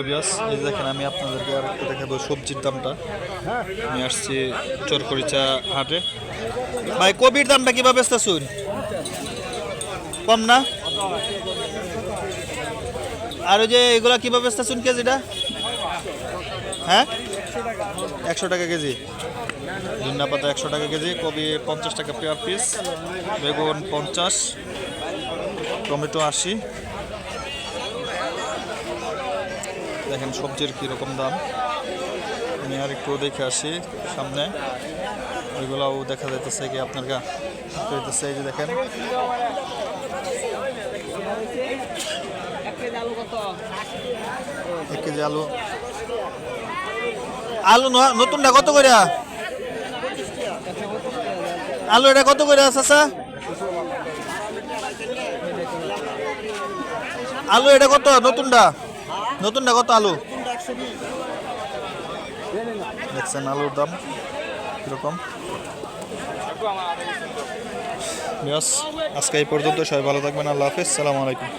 এই দেখেন আমি আপনাদেরকে আর একটু দেখাবো সবজির দামটা। আমি আসছি চরখরিচা হাটে। ভাই কবির দামটা কিভাবে বেচতেছুন? কম না? আর ওই যে এগুলা কিভাবে বেচতেছুন কেজিটা? হ্যাঁ 100 টাকা কেজি। ধনিয়া পাতা 100 টাকা কেজি, কবি 50 টাকা পেয়ার পিস, বেগুন 50, টমেটো 80। দেখেন সবজির কীরকম দাম। আমি আর একটু দেখে আসি সামনে, ওইগুলাও দেখা যাইতেছে কি আপনার যাইতেছে। এই যে দেখেন 1 কেজি আলু। আলু নতুনটা কত করে? আলু এটা কত করে চাচা? আলু এটা কত নতুনটা? নতুনটা কত আলু? দেখছেন আলুর দাম কিরকম। আজকে এই পর্যন্ত, সবাই ভালো থাকবেন। আল্লাহ হাফেজ, সালাম আলাইকুম।